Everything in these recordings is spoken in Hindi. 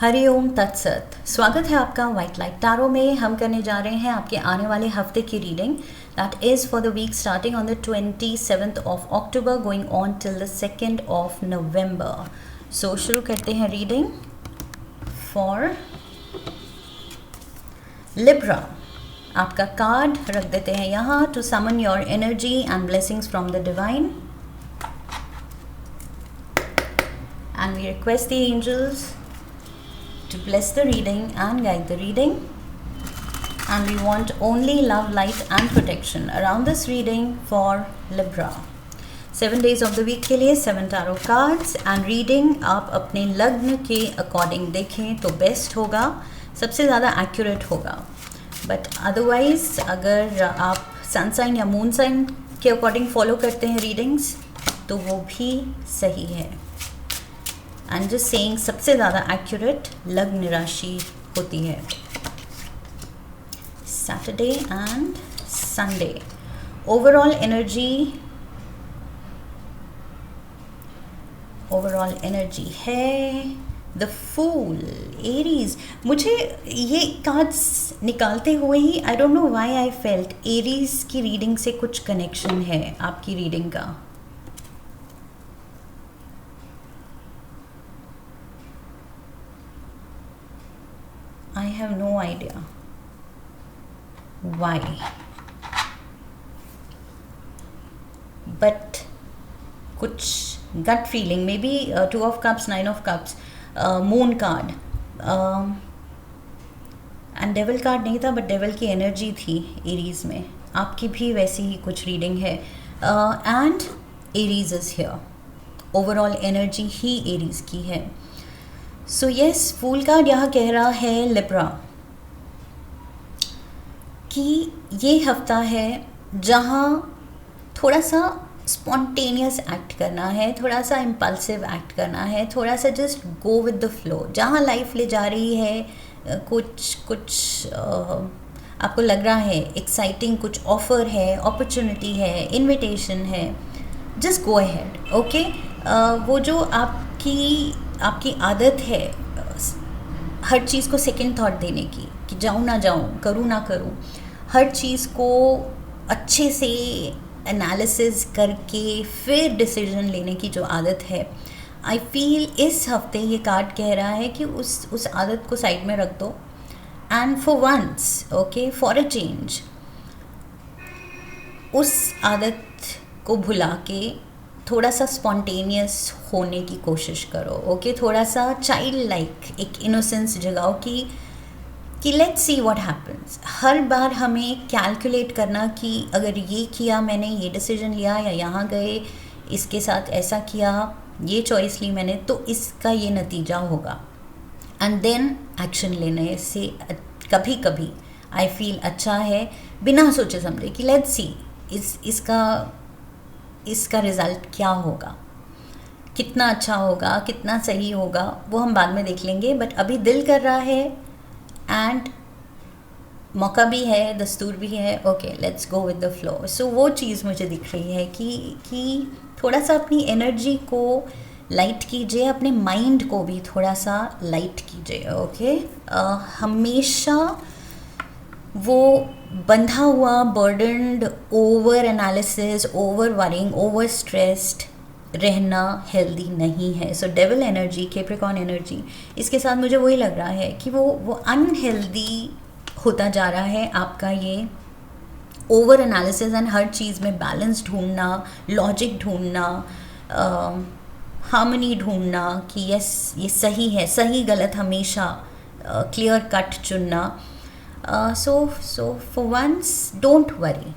हरि ओम तत्सत। स्वागत है आपका वाइट लाइट टैरो में। हम करने जा रहे हैं आपके आने वाले हफ्ते की reading that is for the week starting on the 27th of October going on till the 2nd of November. So शुरू करते हैं रीडिंग फॉर लिब्रा। आपका कार्ड रख देते हैं यहाँ to summon your energy and blessings from the divine and we request the angels to bless the reading and guide the reading, and we want only love, light and protection around this reading for Libra. 7 days of the week के लिए 7 tarot cards and reading आप अपने लग्न के अकॉर्डिंग देखें तो बेस्ट होगा, सबसे ज़्यादा एक्यूरेट होगा। बट अदरवाइज अगर आप सन साइन या मून साइन के अकॉर्डिंग फॉलो करते हैं रीडिंग्स तो वो भी सही है। एंड जस्ट सेइंग सबसे ज़्यादा एक्यूरेट लग्न राशि होती है। Saturday and Sunday overall energy है द फूल एरीज। मुझे ये कार्ड्स निकालते हुए ही I don't know why I felt Aries की रीडिंग से कुछ कनेक्शन है आपकी रीडिंग का। I have no idea why, but कुछ gut feeling, maybe 2 of cups, 9 of cups, moon card and devil card नहीं था, but devil की energy थी एरीज में। आपकी भी वैसी ही कुछ रीडिंग है and Aries is here। Overall energy he Aries की है। सो यस, फूल कार्ड यहाँ कह रहा है लिब्रा कि ये हफ्ता है जहाँ थोड़ा सा स्पॉन्टेनियस एक्ट करना है, थोड़ा सा इम्पल्सिव एक्ट करना है, थोड़ा सा just go with the flow. जहाँ लाइफ ले जा रही है कुछ आपको लग रहा है एक्साइटिंग, कुछ ऑफर है, अपॉर्चुनिटी है, इनविटेशन है, जस्ट गो अहेड। ओके, वो जो आपकी आदत है हर चीज़ को सेकंड थॉट देने की कि जाऊँ ना जाऊँ, करूँ ना करूँ, हर चीज़ को अच्छे से एनालिसिस करके फिर डिसीजन लेने की जो आदत है, आई फील इस हफ्ते ये कार्ड कह रहा है कि उस आदत को साइड में रख दो and for once, okay, for a change उस आदत को भुला के थोड़ा सा स्पॉन्टेनियस होने की कोशिश करो। ओके, थोड़ा सा चाइल्ड लाइक एक इनोसेंस जगाओ कि लेट्स सी व्हाट हैपन्स। हर बार हमें कैलकुलेट करना कि अगर ये किया मैंने, ये डिसीजन लिया या यहाँ गए, इसके साथ ऐसा किया, ये चॉइस ली मैंने, तो इसका ये नतीजा होगा एंड देन एक्शन लेने से कभी कभी आई फील अच्छा है बिना सोचे समझे कि लेट्स सी इसका रिज़ल्ट क्या होगा, कितना अच्छा होगा, कितना सही होगा, वो हम बाद में देख लेंगे। बट अभी दिल कर रहा है एंड मौका भी है, दस्तूर भी है। Okay, let's go with the flow. So वो चीज़ मुझे दिख रही है कि थोड़ा सा अपनी एनर्जी को लाइट कीजिए, अपने माइंड को भी थोड़ा सा लाइट कीजिए। ओके, हमेशा वो बंधा हुआ, burdened, over analysis, over worrying, over stressed रहना हेल्दी नहीं है। सो डेविल एनर्जी, कैप्रिकॉर्न एनर्जी, इसके साथ मुझे वही लग रहा है कि वो अनहेल्दी होता जा रहा है आपका ये ओवर एनालिसिस एंड हर चीज़ में बैलेंस ढूंढना, लॉजिक ढूंढना, हार्मनी ढूंढना कि यस ये सही है, सही गलत हमेशा क्लियर कट चुनना। So for once don't worry,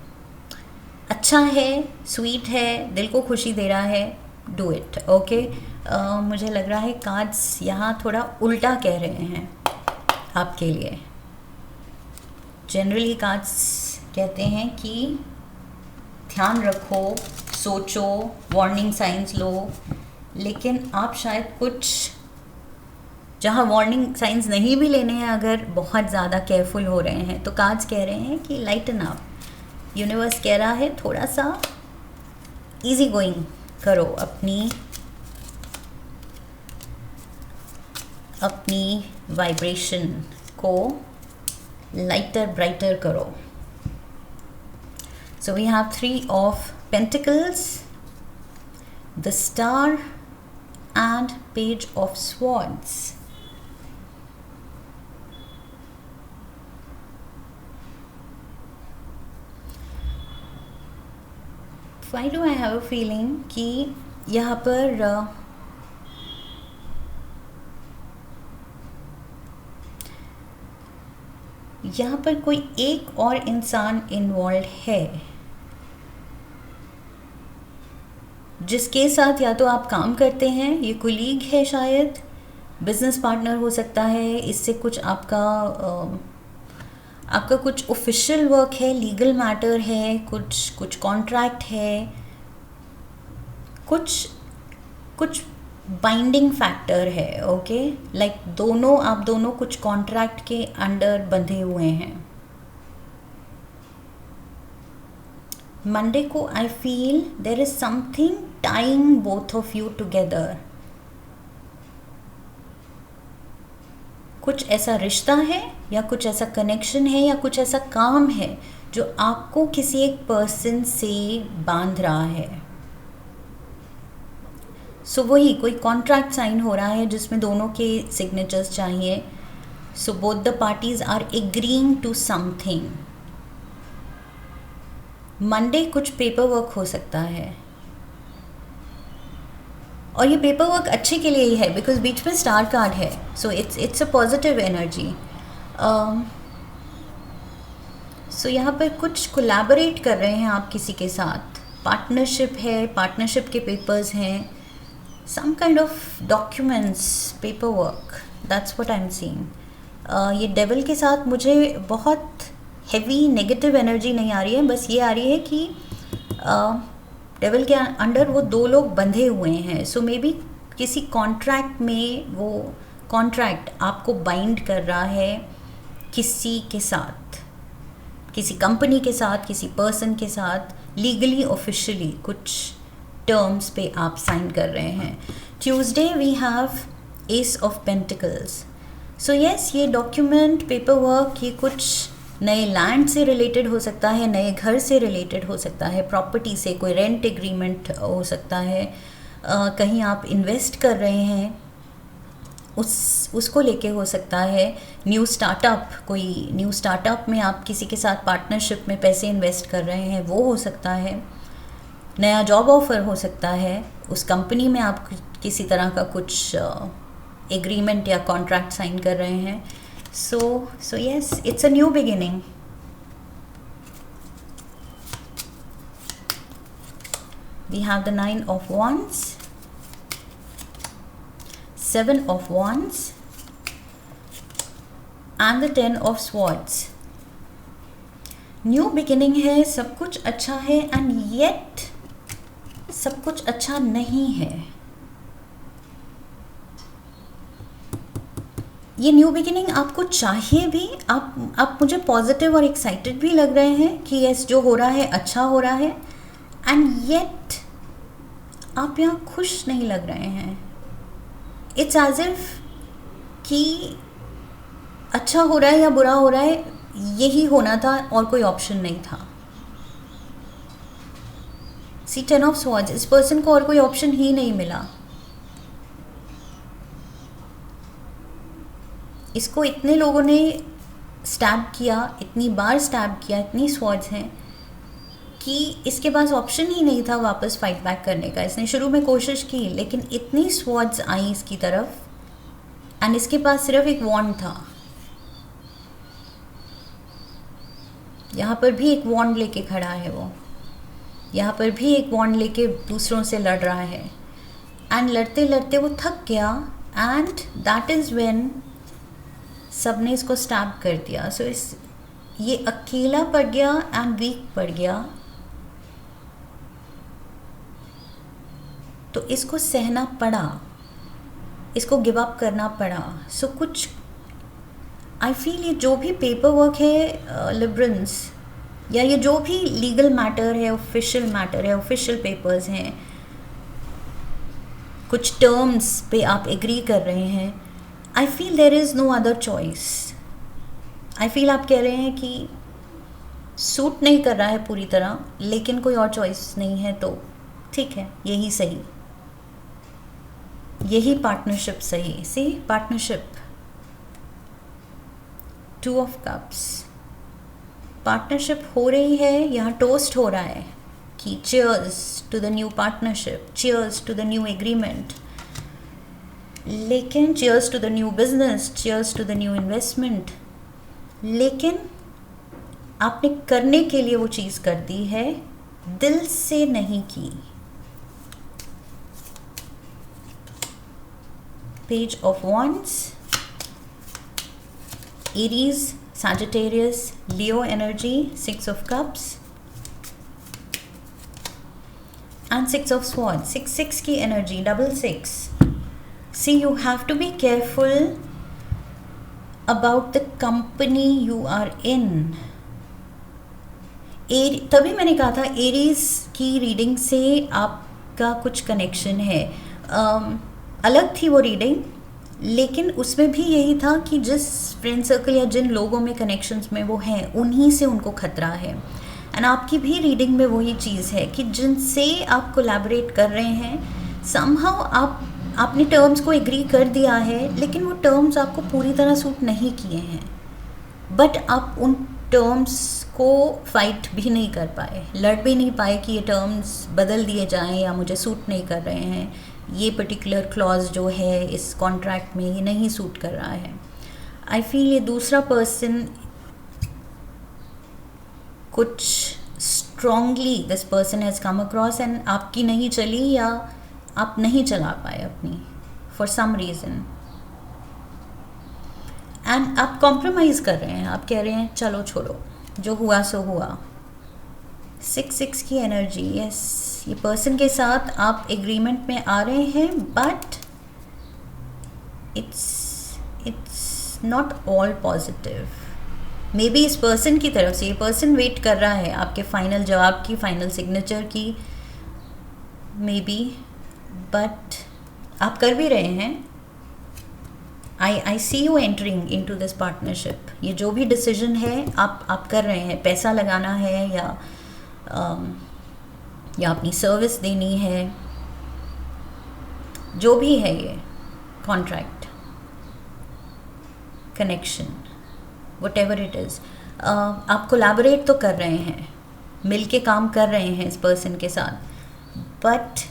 अच्छा है, स्वीट है, दिल को खुशी दे रहा है, डू इट। ओके, मुझे लग रहा है कार्ड्स यहाँ थोड़ा उल्टा कह रहे हैं आपके लिए। जनरली कार्ड्स कहते हैं कि ध्यान रखो, सोचो, वार्निंग साइंस लो, लेकिन आप शायद कुछ जहाँ वार्निंग साइंस नहीं भी लेने हैं, अगर बहुत ज़्यादा केयरफुल हो रहे हैं, तो कार्ड्स कह रहे हैं कि लाइटन अप। यूनिवर्स कह रहा है थोड़ा सा इजी गोइंग करो अपनी वाइब्रेशन को लाइटर ब्राइटर करो. So we have 3 of Pentacles, the Star and Page of Swords. Why do I have a feeling कि यहाँ पर कोई एक और इंसान इन्वॉल्व है जिसके साथ या तो आप काम करते हैं, ये कोलीग है, शायद बिजनेस पार्टनर हो सकता है, इससे कुछ आपका कुछ ऑफिशियल वर्क है, लीगल मैटर है, कुछ कॉन्ट्रैक्ट है, कुछ बाइंडिंग फैक्टर है. ओके, लाइक आप दोनों कुछ कॉन्ट्रैक्ट के अंडर बंधे हुए हैं. मंडे को I feel there is something tying both of you together. कुछ ऐसा रिश्ता है या कुछ ऐसा कनेक्शन है या कुछ ऐसा काम है जो आपको किसी एक पर्सन से बांध रहा है. सो वही कोई कॉन्ट्रैक्ट साइन हो रहा है जिसमें दोनों के सिग्नेचर्स चाहिए. So both the parties are agreeing to something. Monday कुछ पेपर वर्क हो सकता है और ये पेपर वर्क अच्छे के लिए ही है बिकॉज बीच में स्टार कार्ड है. So it's a positive energy. So यहाँ पर कुछ कोलैबोरेट कर रहे हैं आप किसी के साथ. पार्टनरशिप है, पार्टनरशिप के पेपर्स हैं, some kind of documents, paperwork, that's what I'm seeing. ये डेविल के साथ मुझे बहुत हेवी नेगेटिव एनर्जी नहीं आ रही है, बस ये आ रही है कि डेविल के अंडर वो 2 लोग बंधे हुए हैं. सो मे बी किसी कॉन्ट्रैक्ट में वो कॉन्ट्रैक्ट आपको बाइंड कर रहा है किसी के साथ, किसी कंपनी के साथ, किसी पर्सन के साथ, लीगली ऑफिशियली कुछ टर्म्स पे आप साइन कर रहे हैं. Tuesday we have ace of pentacles. So yes, ये डॉक्यूमेंट, पेपर वर्क, ये कुछ नए लैंड से रिलेटेड हो सकता है, नए घर से रिलेटेड हो सकता है, प्रॉपर्टी से, कोई रेंट एग्रीमेंट हो सकता है, कहीं आप इन्वेस्ट कर रहे हैं उसको लेके हो सकता है. न्यू स्टार्टअप, कोई न्यू स्टार्टअप में आप किसी के साथ पार्टनरशिप में पैसे इन्वेस्ट कर रहे हैं, वो हो सकता है. नया जॉब ऑफर हो सकता है, उस कंपनी में आप किसी तरह का कुछ एग्रीमेंट या कॉन्ट्रैक्ट साइन कर रहे हैं. So yes, it's a new beginning. We have the 9 of Wands, 7 of Wands and the 10 of Swords. New beginning है, सब कुछ अच्छा है एंड येट सब कुछ अच्छा नहीं है. ये न्यू बिगिनिंग आपको चाहिए भी. आप मुझे पॉजिटिव और एक्साइटेड भी लग रहे हैं कि यस, जो हो रहा है अच्छा हो रहा है, एंड येट आप यहाँ खुश नहीं लग रहे हैं. इट्स एज इफ कि अच्छा हो रहा है या बुरा हो रहा है, यही होना था और कोई ऑप्शन नहीं था. सी 10 of Swords, इस पर्सन को और कोई ऑप्शन ही नहीं मिला. इसको इतने लोगों ने स्टैब किया, इतनी बार स्टैब किया, इतनी स्वॉर्ड्स हैं कि इसके पास ऑप्शन ही नहीं था वापस फाइट बैक करने का. इसने शुरू में कोशिश की लेकिन इतनी स्वॉर्ड्स आई इसकी तरफ एंड इसके पास सिर्फ एक वॉन्ड था. यहाँ पर भी एक वॉन्ड लेके खड़ा है वो, यहाँ पर भी एक वॉन्ड लेके दूसरों से लड़ रहा है एंड लड़ते लड़ते वो थक गया एंड दैट इज़ व्हेन सब ने इसको स्टैब कर दिया. सो ये अकेला पड़ गया एंड वीक पड़ गया, तो इसको सहना पड़ा, इसको गिव अप करना पड़ा. सो कुछ आई फील ये जो भी पेपर वर्क है लिबरेंस, या ये जो भी लीगल मैटर है, ऑफिशियल मैटर है, ऑफिशियल पेपर्स हैं, कुछ टर्म्स पे आप एग्री कर रहे हैं, I feel there is no other choice. I feel आप कह रहे हैं कि सूट नहीं कर रहा है पूरी तरह, लेकिन कोई और चॉइस नहीं है, तो ठीक है, यही सही, यही पार्टनरशिप सही. See partnership, 2 of cups, partnership हो रही है, यहाँ टोस्ट हो रहा है कि cheers to the new partnership, cheers to the new agreement. लेकिन cheers to the new business, cheers to the new investment. लेकिन आपने करने के लिए वो चीज़ कर दी है, दिल से नहीं की. Page of wands, Aries, Sagittarius, Leo energy, 6 of cups and 6 of swords. 6 की energy, double 6. See, you have to be careful about the company you are in. तभी मैंने कहा था एरीज की रीडिंग से आपका कुछ कनेक्शन है. अलग थी वो रीडिंग, लेकिन उसमें भी यही था कि जिस फ्रेंड सर्कल या जिन लोगों में कनेक्शंस में वो हैं, उन्हीं से उनको खतरा है. एंड आपकी भी रीडिंग में वही चीज़ है कि जिनसे आप कोलैबोरेट कर रहे हैं, समहाउ आपने टर्म्स को एग्री कर दिया है, लेकिन वो टर्म्स आपको पूरी तरह सूट नहीं किए हैं, बट आप उन टर्म्स को फाइट भी नहीं कर पाए, लड़ भी नहीं पाए कि ये टर्म्स बदल दिए जाएं या मुझे सूट नहीं कर रहे हैं, ये पर्टिकुलर क्लॉज जो है इस कॉन्ट्रैक्ट में ये नहीं सूट कर रहा है. आई फील ये दूसरा पर्सन कुछ strongly this person has come across and आपकी नहीं चली या आप नहीं चला पाए अपनी फॉर सम रीज़न, एंड आप कॉम्प्रोमाइज़ कर रहे हैं. आप कह रहे हैं चलो छोड़ो, जो हुआ सो हुआ. 6 की एनर्जी, यस, ये पर्सन के साथ आप एग्रीमेंट में आ रहे हैं, but it's not all positive. May be इस पर्सन की तरफ से, ये पर्सन वेट कर रहा है आपके फाइनल जवाब की, फाइनल सिग्नेचर की, मे बी, बट आप कर भी रहे हैं. I see you entering into this partnership. ये जो भी डिसीजन है आप कर रहे हैं, पैसा लगाना है या अपनी सर्विस देनी है, जो भी है, ये contract, connection, whatever it is, आप कोलैबोरेट तो कर रहे हैं, मिल के काम कर रहे हैं इस पर्सन के साथ, बट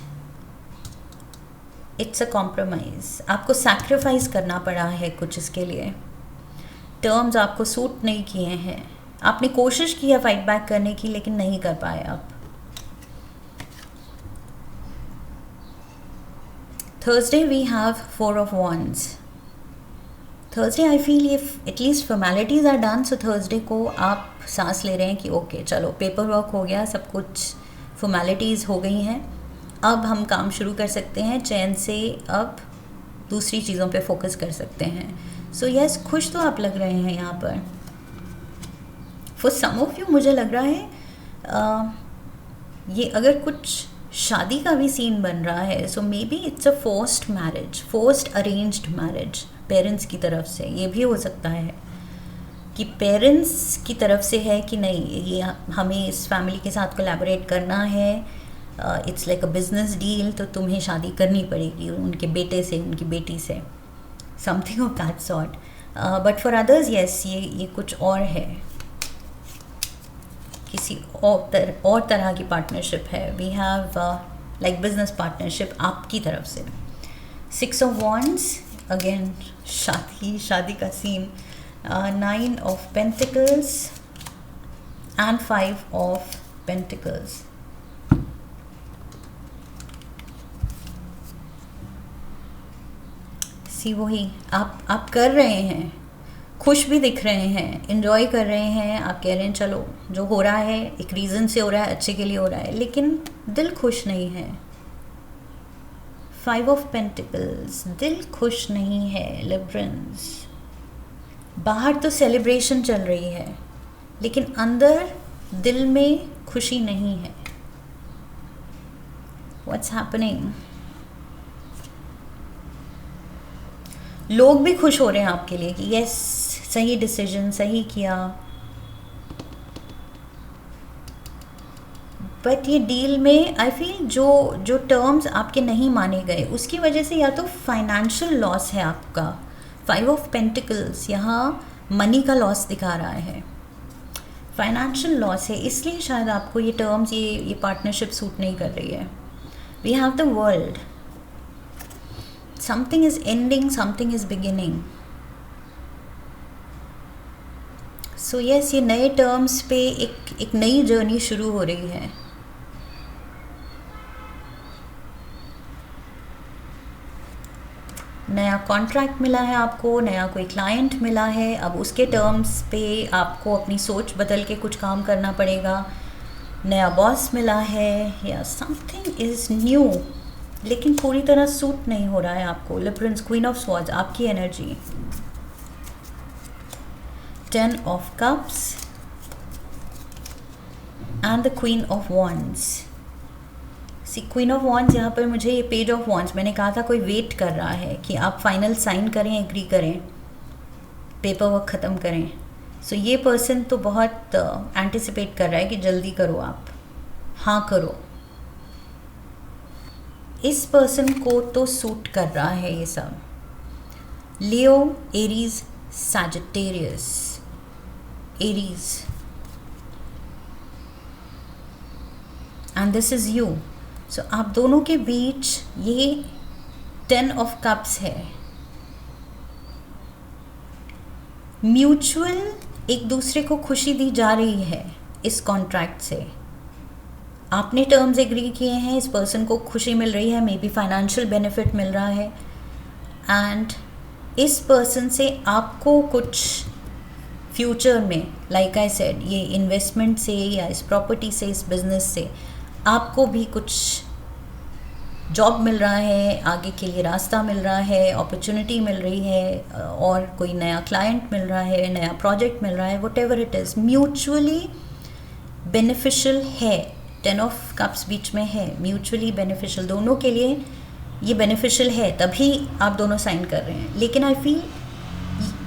इट्स अ कॉम्प्रोमाइज़. आपको सैक्रिफाइस करना पड़ा है कुछ इसके लिए. टर्म्स आपको सूट नहीं किए हैं, आपने कोशिश की है फाइट बैक करने की, लेकिन नहीं कर पाए आप. Thursday we have 4 of wands. Thursday I feel ये at least formalities are done. So Thursday को आप सांस ले रहे हैं कि ओके चलो, पेपर वर्क हो गया, सब कुछ फॉर्मेलिटीज़ हो गई हैं, अब हम काम शुरू कर सकते हैं चैन से, अब दूसरी चीज़ों पे फोकस कर सकते हैं. सो यस, खुश तो आप लग रहे हैं यहाँ पर. फॉर सम ऑफ यू मुझे लग रहा है ये अगर कुछ शादी का भी सीन बन रहा है, so maybe it's a forced marriage, forced arranged marriage parents की तरफ से. ये भी हो सकता है कि पेरेंट्स की तरफ से है कि नहीं, ये हमें इस फैमिली के साथ कोलैबोरेट करना है, it's like a business deal, तो तुम्हें शादी करनी पड़ेगी उनके बेटे से, उनकी बेटी से, something of that sort. But for others yes, ये कुछ और है, किसी और तरह की पार्टनरशिप है. We have like business partnership आपकी तरफ से. 6 ऑफ वॉन्ड्स, अगेन शादी का scene. 9 of pentacles and 5 of pentacles. See वही आप कर रहे हैं, खुश भी दिख रहे हैं, एंजॉय कर रहे हैं. आप कह रहे हैं चलो जो हो रहा है एक रीज़न से हो रहा है, अच्छे के लिए हो रहा है, लेकिन दिल खुश नहीं है. 5 ऑफ पेंटिकल्स, दिल खुश नहीं है. लिब्रेंस, बाहर तो सेलिब्रेशन चल रही है, लेकिन अंदर दिल में खुशी नहीं है. What's happening? लोग भी खुश हो रहे हैं आपके लिए कि यस, सही डिसीजन, सही किया। बट ये डील में आई फील जो जो टर्म्स आपके नहीं माने गए उसकी वजह से या तो फाइनेंशियल लॉस है आपका। 5 ऑफ पेंटिकल्स यहाँ मनी का लॉस दिखा रहा है, फाइनेंशियल लॉस है, इसलिए शायद आपको ये टर्म्स, ये पार्टनरशिप सूट नहीं कर रही है। We have the world, something is ending, something is beginning. So yes, ये नए टर्म्स पे एक नई जर्नी शुरू हो रही है। नया कॉन्ट्रैक्ट मिला है आपको, नया कोई क्लाइंट मिला है, अब उसके टर्म्स पे आपको अपनी सोच बदल के कुछ काम करना पड़ेगा। नया बॉस मिला है या समथिंग इज़ न्यू, लेकिन पूरी तरह सूट नहीं हो रहा है आपको। लिब्रेंस, क्वीन ऑफ स्वॉर्ड्स, आपकी energy, 10 of cups and the queen of wands. See, queen of wands यहाँ पर मुझे, ये पेज ऑफ वॉन्ड्स, मैंने कहा था कोई वेट कर रहा है कि आप फाइनल साइन करें, एग्री करें, पेपर वर्क ख़त्म करें। सो ये पर्सन तो बहुत एंटिसिपेट कर रहा है कि जल्दी करो, आप हाँ करो। इस पर्सन को तो सूट कर रहा है ये सब। Leo, Aries, Sagittarius, Aries, and this is you. So आप दोनों के बीच ये 10 ऑफ कप्स है। म्यूचुअल एक दूसरे को खुशी दी जा रही है इस कॉन्ट्रैक्ट से। आपने टर्म्स एग्री किए हैं, इस पर्सन को खुशी मिल रही है, मे बी फाइनेंशियल बेनिफिट मिल रहा है, एंड इस पर्सन से आपको कुछ फ्यूचर में, लाइक आई सेड, ये इन्वेस्टमेंट से या इस प्रॉपर्टी से, इस बिजनेस से आपको भी कुछ जॉब मिल रहा है, आगे के लिए रास्ता मिल रहा है, अपॉर्चुनिटी मिल रही है, और कोई नया क्लाइंट मिल रहा है, नया प्रोजेक्ट मिल रहा है, what ever it is, mutually beneficial है। 10 ऑफ कप्स बीच में है, म्यूचुअली बेनिफिशियल, दोनों के लिए ये बेनिफिशियल है, तभी आप दोनों साइन कर रहे हैं। लेकिन आई फील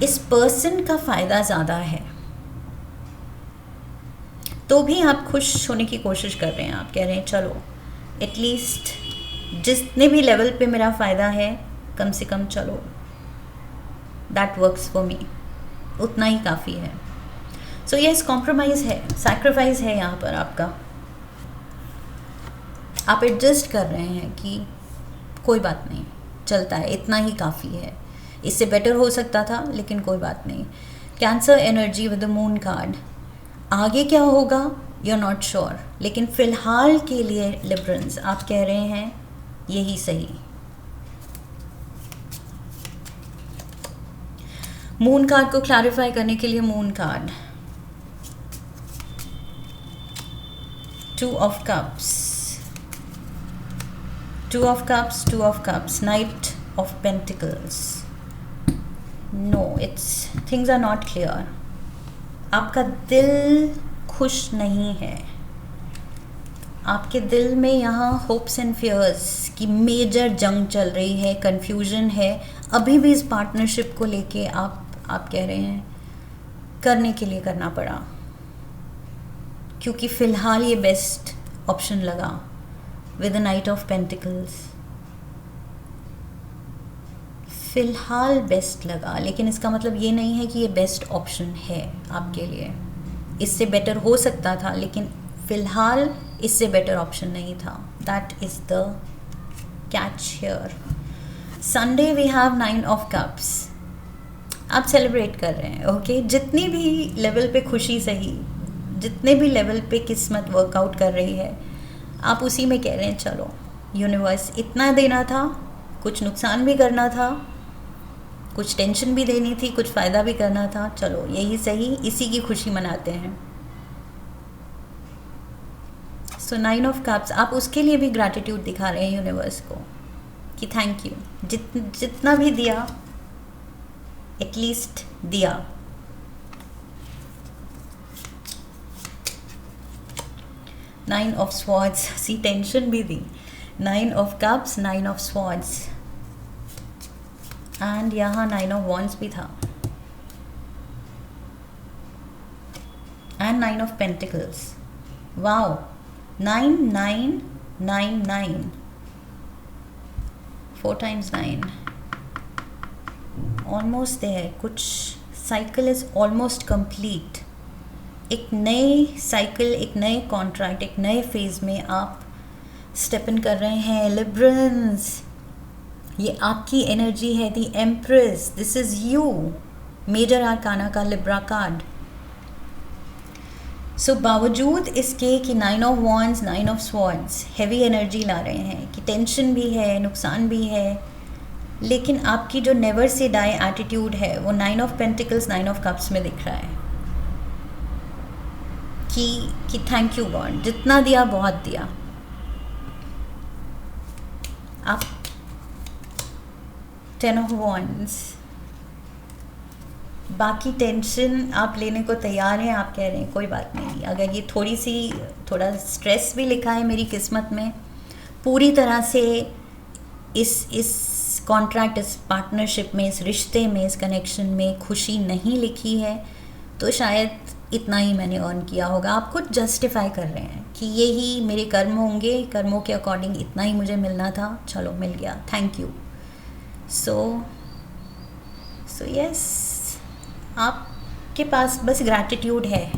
इस पर्सन का फ़ायदा ज़्यादा है, तो भी आप खुश होने की कोशिश कर रहे हैं। आप कह रहे हैं चलो एटलीस्ट जितने भी लेवल पे मेरा फ़ायदा है, कम से कम चलो, दैट वर्क्स फॉर मी, उतना ही काफ़ी है। सो यस, कॉम्प्रोमाइज़ है, सैक्रिफाइस है यहाँ पर आपका। आप एडजस्ट कर रहे हैं कि कोई बात नहीं, चलता है, इतना ही काफ़ी है, इससे बेटर हो सकता था लेकिन कोई बात नहीं। Cancer energy with the moon card, आगे क्या होगा यू आर नॉट श्योर, लेकिन फ़िलहाल के लिए लिब्रेंस आप कह रहे हैं यही सही। मून कार्ड को क्लैरिफाई करने के लिए, moon card, 2 of cups, 2 of cups, 2 of cups, knight of pentacles. No, it's things are not clear. आपका दिल खुश नहीं है, आपके दिल में यहाँ होप्स एंड फियर्स की मेजर जंग चल रही है, कंफ्यूजन है अभी भी इस पार्टनरशिप को लेके। आप कह रहे हैं करने के लिए करना पड़ा, क्योंकि फ़िलहाल ये बेस्ट ऑप्शन लगा with the night of pentacles, फ़िलहाल बेस्ट लगा, लेकिन इसका मतलब ये नहीं है कि ये बेस्ट ऑप्शन है आपके लिए। इससे बेटर हो सकता था, लेकिन फ़िलहाल इससे बेटर ऑप्शन नहीं था। That is the catch here. Sunday we have 9 of cups. आप सेलिब्रेट कर रहे हैं, ओके, जितनी भी लेवल पे खुशी सही, जितने भी लेवल पे किस्मत वर्कआउट कर रही है, आप उसी में कह रहे हैं चलो यूनिवर्स, इतना देना था, कुछ नुकसान भी करना था, कुछ टेंशन भी देनी थी, कुछ फ़ायदा भी करना था, चलो यही सही, इसी की खुशी मनाते हैं। सो 9 ऑफ कप्स, आप उसके लिए भी ग्रैटिट्यूड दिखा रहे हैं यूनिवर्स को कि थैंक यू, जितना भी दिया एटलीस्ट दिया। Nine of swords, see tension भी दी। 9 of cups, 9 of swords, and यहाँ 9 ऑफ वॉन्ड्स भी था and 9 of pentacles. Wow, 9999, 4 times 9, almost there. कुछ साइकिल इज ऑलमोस्ट कंप्लीट. एक नए साइकिल, एक नए कॉन्ट्रैक्ट, एक नए फेज में आप स्टेप इन कर रहे हैं लिब्रंस. ये आपकी एनर्जी है, the Empress. This is you. Major arcana का लिब्रा कार्ड. सो बावजूद इसके कि 9 of wands, 9 of swords heavy energy ला रहे हैं, कि टेंशन भी है, नुकसान भी है, लेकिन आपकी जो नेवर से डाई एटीट्यूड है वो 9 ऑफ पेंटिकल्स, 9 ऑफ कप्स में दिख रहा है. कि थैंक यू गॉड, जितना दिया बहुत दिया. आप 10 ऑफ वॉन्ड्स, बाकी टेंशन आप लेने को तैयार हैं. आप कह रहे हैं कोई बात नहीं, अगर ये थोड़ा स्ट्रेस भी लिखा है मेरी किस्मत में, पूरी तरह से इस कॉन्ट्रैक्ट, इस पार्टनरशिप में, इस रिश्ते में, इस कनेक्शन में खुशी नहीं लिखी है, तो शायद इतना ही मैंने अर्न किया होगा. आप खुद जस्टिफाई कर रहे हैं कि यही मेरे कर्म होंगे, कर्मों के अकॉर्डिंग इतना ही मुझे मिलना था, चलो मिल गया, थैंक यू. सो यस, आपके पास बस ग्रैटिट्यूड है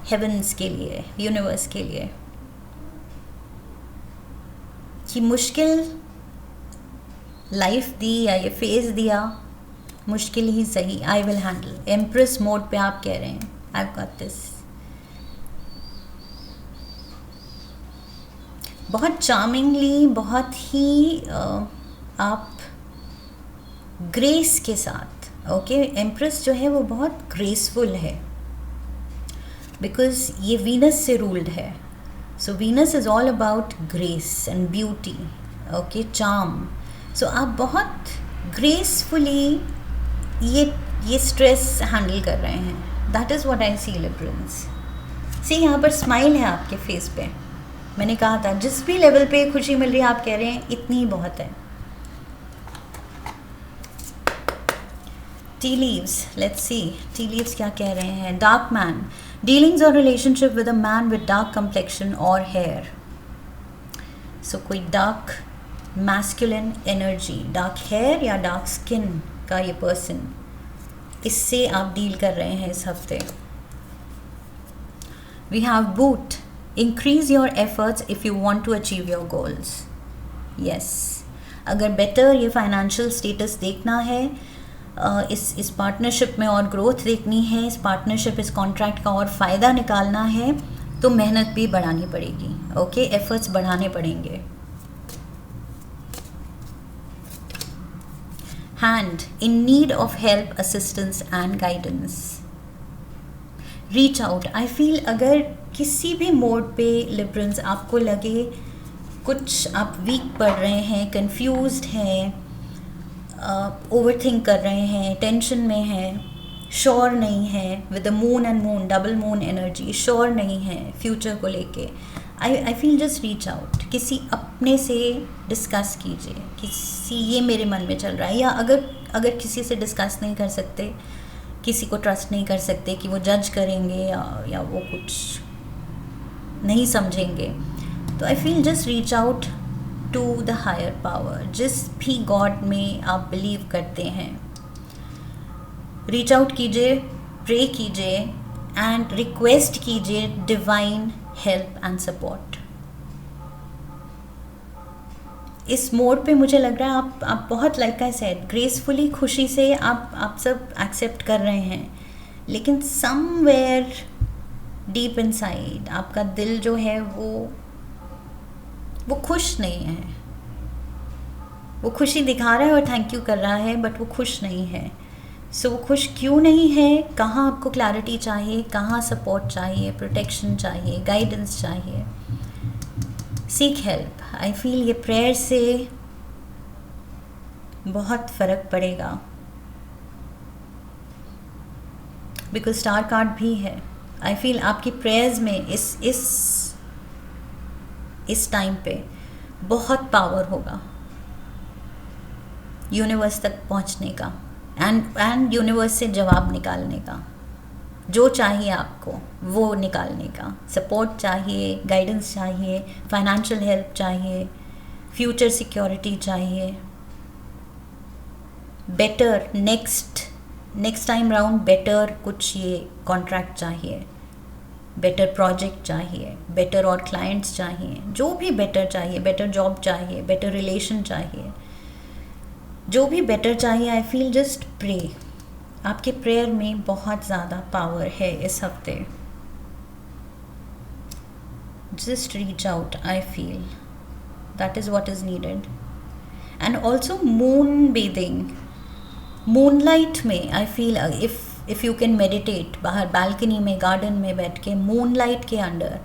हेवंस के लिए, यूनिवर्स के लिए, कि मुश्किल लाइफ दी या ये फेज दिया, मुश्किल ही सही, I will handle. Empress mode पे आप कह रहे हैं आई गॉट दिस. बहुत चार्मिंगली, बहुत ही आप ग्रेस के साथ. ओके, एम्प्रेस जो है वो बहुत ग्रेसफुल है, बिकॉज ये वीनस से रूल्ड है. So Venus is all about grace and beauty. Okay, charm. So आप बहुत ग्रेसफुली ये स्ट्रेस हैंडल कर रहे हैं. That is what I see Librans. See, यहाँ पर स्माइल है आपके फेस पे. मैंने कहा था जिस भी लेवल पे खुशी मिल रही है आप कह रहे हैं इतनी ही बहुत है. Tea leaves, let's see tea leaves क्या कह रहे हैं. डार्क मैन, डीलिंग्स और relationship with a man with dark complexion और हेयर. सो कोई dark masculine energy, dark hair या डार्क स्किन का ये पर्सन, इससे आप डील कर रहे हैं इस हफ्ते. We have boot, increase your efforts if you want to achieve your goals. Yes, अगर बेटर ये फाइनेंशियल स्टेटस देखना है, इस पार्टनरशिप में और ग्रोथ देखनी है, इस पार्टनरशिप, इस कॉन्ट्रैक्ट का और फ़ायदा निकालना है, तो मेहनत भी बढ़ानी पड़ेगी. ओके, एफर्ट्स बढ़ाने पड़ेंगे. Hand, in need of help, assistance and guidance. Reach out. I feel अगर किसी भी मोड पे लिब्रंस आपको लगे कुछ आप वीक पड़ रहे हैं, कंफ्यूज्ड हैं, ओवर थिंक कर रहे हैं, टेंशन में हैं, श्योर नहीं है, with the moon and moon, double moon energy, sure नहीं है फ्यूचर को लेके, आई फील जस्ट रीच आउट. किसी अपने से डिस्कस कीजिए, किसी ये मेरे मन में चल रहा है. या अगर किसी से डिस्कस नहीं कर सकते, किसी को ट्रस्ट नहीं कर सकते कि वो जज करेंगे या वो कुछ नहीं समझेंगे, तो I feel just reach out to the higher power. जिस भी गॉड में आप बिलीव करते हैं, रीच आउट कीजिए, प्रे कीजिए एंड रिक्वेस्ट कीजिए डिवाइन हेल्प एंड सपोर्ट. इस मोड पे मुझे लग रहा है आप बहुत, लाइक आई सेड, ग्रेसफुली, खुशी से आप सब एक्सेप्ट कर रहे हैं, लेकिन समवेयर डीप इनसाइड आपका दिल जो है वो खुश नहीं है. वो खुशी दिखा रहा है और थैंक यू कर रहा है, बट वो खुश नहीं है. सो वो खुश क्यों नहीं है? कहाँ आपको क्लैरिटी चाहिए, कहाँ सपोर्ट चाहिए, प्रोटेक्शन चाहिए, गाइडेंस चाहिए. Seek help. आई फील ये प्रेयर से बहुत फ़र्क पड़ेगा, बिकॉज स्टार कार्ड भी है. आई फील आपकी प्रेयर्स में इस टाइम पे बहुत पावर होगा. यूनिवर्स तक पहुंचने का एंड यूनिवर्स से जवाब निकालने का, जो चाहिए आपको वो निकालने का। सपोर्ट चाहिए, गाइडेंस चाहिए, फाइनेंशियल हेल्प चाहिए, फ्यूचर सिक्योरिटी चाहिए, better next time round better कुछ ये कॉन्ट्रैक्ट चाहिए, बेटर प्रोजेक्ट चाहिए, बेटर और क्लाइंट्स चाहिए, जो भी बेटर चाहिए, बेटर जॉब चाहिए, बेटर रिलेशन चाहिए, जो भी बेटर चाहिए। I feel just pray. आपके प्रेयर में बहुत ज़्यादा पावर है इस हफ्ते। Just reach out, I feel that is what is needed. And also moon bathing, moonlight में I feel if you can meditate, बाहर बालकनी में, गार्डन में बैठ के मूनलाइट के अंडर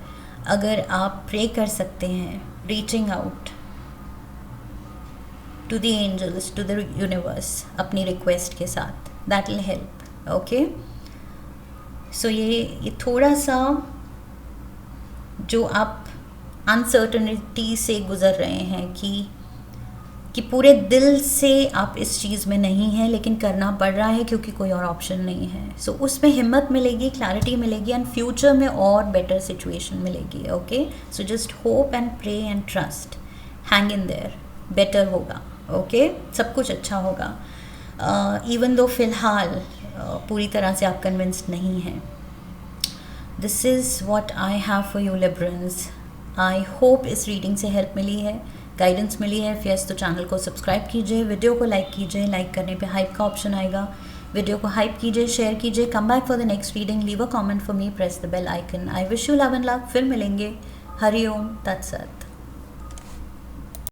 अगर आप प्रे कर सकते हैं, reaching out to the angels, to the universe, अपनी रिक्वेस्ट के साथ, that will help. Okay, so ये थोड़ा सा जो आप अनसर्टनिटी से गुज़र रहे हैं कि पूरे दिल से आप इस चीज़ में नहीं हैं, लेकिन करना पड़ रहा है क्योंकि कोई और ऑप्शन नहीं है। सो उसमें हिम्मत मिलेगी, क्लैरिटी मिलेगी, एंड फ्यूचर में और बेटर सिचुएशन मिलेगी। Okay, so just hope and pray and trust, hang in there, better होगा। ओके, सब कुछ अच्छा होगा। इवन दो फिलहाल पूरी तरह से आप कन्विंस्ड नहीं हैं। This is what I have for you Librans. I hope इस रीडिंग से हेल्प मिली है, गाइडेंस मिली है। फिर तो चैनल को सब्सक्राइब कीजिए, वीडियो को लाइक कीजिए, लाइक करने पे हाइप का ऑप्शन आएगा, वीडियो को हाइप कीजिए, शेयर कीजिए। Come back for the next reading, leave a comment for me, press the bell icon. I wish you love and love. फिर मिलेंगे। हरि ओम तत्सत।